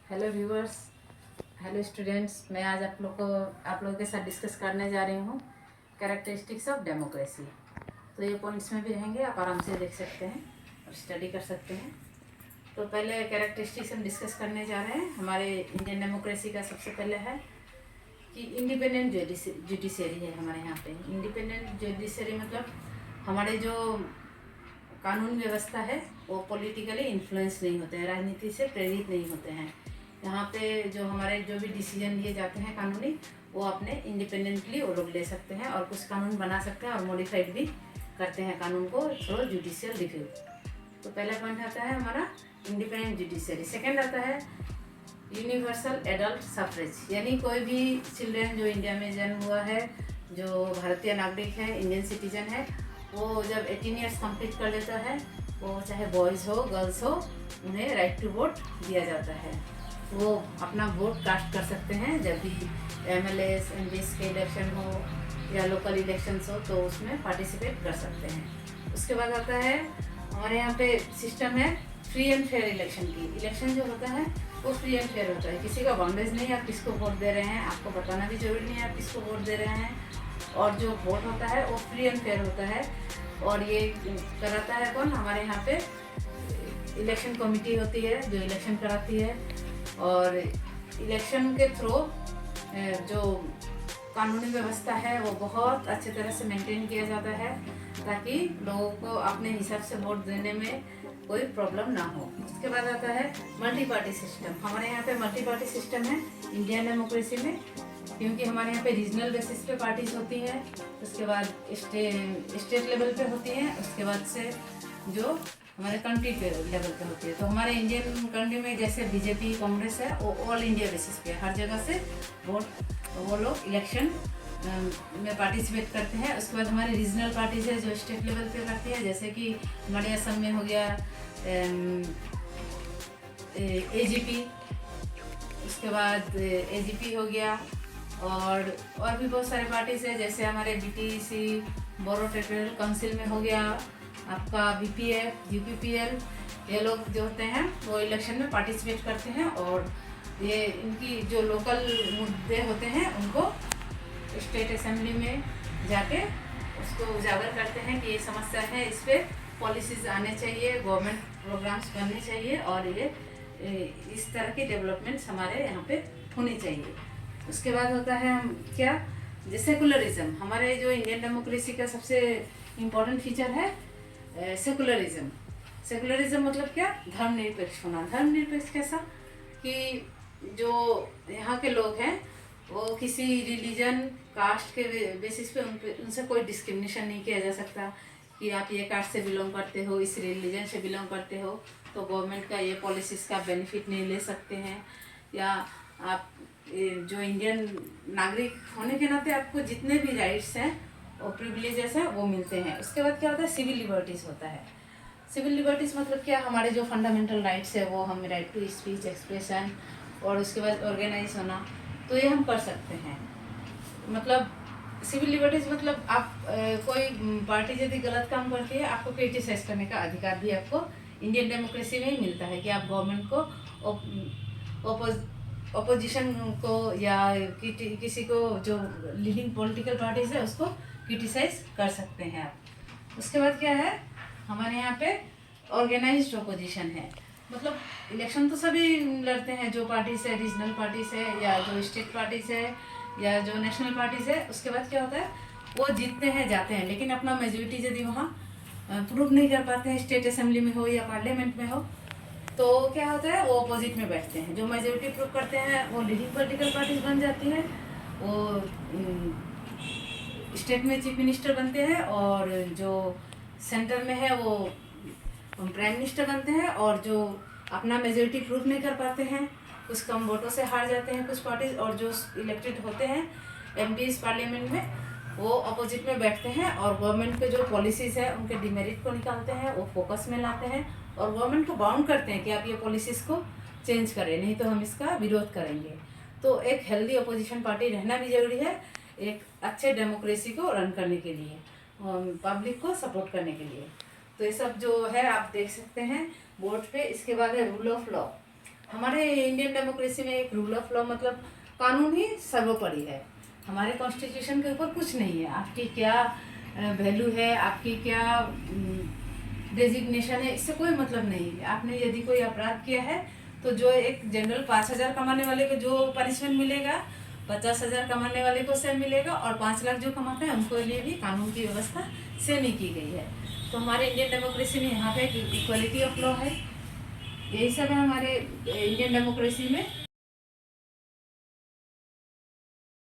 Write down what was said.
Hello viewers, hello students. मैं आज आप लोगों के साथ डिस्कस करने जा रही हूँ कैरेक्टरिस्टिक्स ऑफ डेमोक्रेसी। तो ये पॉइंट्स में भी रहेंगे, आप आराम से देख सकते हैं और स्टडी कर सकते हैं। तो पहले कैरेक्टरिस्टिक्स हम डिस्कस करने जा रहे हैं। हमारे इंडियन डेमोक्रेसी का सबसे पहले है कि इंडिपेंडेंट जुडिशरी है हमारे यहाँ पे। इंडिपेंडेंट जुडिशरी मतलब हमारे जो कानून व्यवस्था है वो पॉलिटिकली इन्फ्लुएंस नहीं होते हैं, राजनीति से प्रेरित नहीं होते हैं। यहाँ पे जो हमारे जो भी डिसीजन लिए जाते हैं कानूनी, वो अपने इंडिपेंडेंटली वो लोग ले सकते हैं और कुछ कानून बना सकते हैं और मॉडिफाइड भी करते हैं कानून को थ्रू जुडिशियल रिव्यू। तो पहला पॉइंट आता है हमारा इंडिपेंडेंट जुडिशरी। सेकेंड आता है यूनिवर्सल एडल्ट सफरेज, यानी कोई भी चिल्ड्रन जो इंडिया में जन्म हुआ है, जो भारतीय नागरिक है, इंडियन सिटीजन है, वो जब 18 ईयर्स कंप्लीट कर लेता है, वो चाहे बॉयज़ हो गर्ल्स हो, उन्हें राइट टू वोट दिया जाता है। वो अपना वोट कास्ट कर सकते हैं जब भी एमएलएस एमपीस के इलेक्शन हो या लोकल इलेक्शंस हो, तो उसमें पार्टिसिपेट कर सकते हैं। उसके बाद आता है हमारे यहाँ पे सिस्टम है फ्री एंड फेयर इलेक्शन की। इलेक्शन जो होता है वो फ्री एंड फेयर होता है, किसी का बाउंड्रीज नहीं है आप किसको वोट दे रहे हैं, आपको बताना भी जरूरी नहीं है आप किसको वोट दे रहे हैं। और जो वोट होता है वो फ्री एंड फेयर होता है। और ये कराता है कौन? हमारे यहाँ पे इलेक्शन कमेटी होती है जो इलेक्शन कराती है। और इलेक्शन के थ्रू जो कानूनी व्यवस्था है वो बहुत अच्छे तरह से मेंटेन किया जाता है, ताकि लोगों को अपने हिसाब से वोट देने में कोई प्रॉब्लम ना हो। उसके बाद आता है मल्टी पार्टी सिस्टम। हमारे यहाँ पे मल्टी पार्टी सिस्टम है इंडियन डेमोक्रेसी में, क्योंकि हमारे यहाँ पे रीजनल बेसिस पे पार्टीज होती हैं, उसके बाद स्टेट लेवल पे होती हैं, उसके बाद से जो हमारे कंट्री पे लेवल पे होती है। तो हमारे इंडियन कंट्री में जैसे बीजेपी कांग्रेस है, वो ऑल इंडिया बेसिस पे हर जगह से वो लोग इलेक्शन में पार्टिसिपेट करते हैं। उसके बाद हमारे रीजनल पार्टीज है जो स्टेट लेवल पे करती है, जैसे कि हमारे असम में हो गया एजीपी, उसके बाद एजीपी हो गया, और भी बहुत सारे पार्टीज है, जैसे हमारे बीटीसी बोरो टेरिटोरियल काउंसिल में हो गया आपका बीपीएफ यूपीपीएल। ये लोग जो होते हैं वो इलेक्शन में पार्टिसिपेट करते हैं, और ये इनकी जो लोकल मुद्दे होते हैं उनको स्टेट असेंबली में जाके उसको उजागर करते हैं कि ये समस्या है, इस पर पॉलिसीज आने चाहिए, गवर्नमेंट प्रोग्राम्स बनने चाहिए, और ये इस तरह की डेवलपमेंट्स हमारे यहाँ पे होनी चाहिए। उसके बाद होता है हम क्या, सेकुलरिज्म। हमारे जो इंडियन डेमोक्रेसी का सबसे इम्पोर्टेंट फीचर है सेकुलरिज्म। सेकुलरिज्म मतलब क्या? धर्मनिरपेक्ष होना। धर्मनिरपेक्ष कैसा कि जो यहाँ के लोग हैं वो किसी रिलीजन कास्ट के बेसिस पे उनसे कोई डिस्क्रिमिनेशन नहीं किया जा सकता कि आप ये कास्ट से बिलोंग करते हो, इस रिलीजन से बिलोंग करते हो तो गवर्नमेंट का ये पॉलिसीज़ का बेनिफिट नहीं ले सकते हैं, या आप जो इंडियन नागरिक होने के नाते आपको जितने भी राइट्स हैं और प्रिविलेजेस हैं वो मिलते हैं। उसके बाद क्या होता है? सिविल लिबर्टीज़ होता है। सिविल लिबर्टीज़ मतलब क्या? हमारे जो फंडामेंटल राइट्स है वो हम राइट टू स्पीच, एक्सप्रेशन, और उसके बाद ऑर्गेनाइज होना, तो ये हम कर सकते हैं। मतलब सिविल लिबर्टीज़ मतलब आप कोई पार्टी यदि गलत काम करती है, आपको क्रिटिसाइज करने का अधिकार भी आपको इंडियन डेमोक्रेसी में ही मिलता है, कि आप गवर्नमेंट को अपोजिशन को या किसी को जो लीडिंग पॉलिटिकल पार्टीज है उसको क्रिटिसाइज कर सकते हैं आप। उसके बाद क्या है? हमारे यहाँ पे ऑर्गेनाइज्ड अपोजिशन है। मतलब इलेक्शन तो सभी लड़ते हैं, जो पार्टीज है, रीजनल पार्टीज है या जो स्टेट पार्टीज है या जो नेशनल पार्टीज है। उसके बाद क्या होता है? वो जीतते हैं, जाते हैं, लेकिन अपना मेजोरिटी यदि वहाँ प्रूव नहीं कर पाते हैं, स्टेट असेंबली में हो या पार्लियामेंट में हो, तो क्या होता है? वो अपोजिट में बैठते हैं। जो मेजोरिटी प्रूव करते हैं वो लीडिंग पॉलिटिकल पार्टीज बन जाती है, वो स्टेट में चीफ मिनिस्टर बनते हैं, और जो सेंटर में है वो प्राइम मिनिस्टर बनते हैं। और जो अपना मेजोरिटी प्रूव नहीं कर पाते हैं, कुछ कम वोटों से हार जाते हैं कुछ पार्टीज, और जो इलेक्टेड होते हैं एमपीज पार्लियामेंट में, वो अपोजिट में बैठते हैं और गवर्नमेंट के जो पॉलिसीज़ है उनके डिमेरिट को निकालते हैं, वो फोकस में लाते हैं और गवर्नमेंट को बाउंड करते हैं कि आप ये पॉलिसीज़ को चेंज करें, नहीं तो हम इसका विरोध करेंगे। तो एक हेल्दी अपोजिशन पार्टी रहना भी ज़रूरी है एक अच्छे डेमोक्रेसी को रन करने के लिए, पब्लिक को सपोर्ट करने के लिए। तो ये सब जो है आप देख सकते हैं बोर्ड पे। इसके बाद है रूल ऑफ लॉ। हमारे इंडियन डेमोक्रेसी में एक रूल ऑफ लॉ मतलब कानून ही सर्वोपरि है। हमारे कॉन्स्टिट्यूशन के ऊपर कुछ नहीं है। आपकी क्या वैल्यू है, आपकी क्या डेजिग्नेशन है, इससे कोई मतलब नहीं है। आपने यदि कोई अपराध किया है तो जो एक जनरल 5,000 कमाने वाले को जो पनिशमेंट मिलेगा, 50,000 कमाने वाले को सेम मिलेगा, और 5 लाख जो कमाते हैं उनको लिए भी कानून की व्यवस्था सेम ही की गई है। तो हमारे इंडियन डेमोक्रेसी में यहाँ पे इक्वलिटी ऑफ लॉ है। यही सब है हमारे इंडियन डेमोक्रेसी में।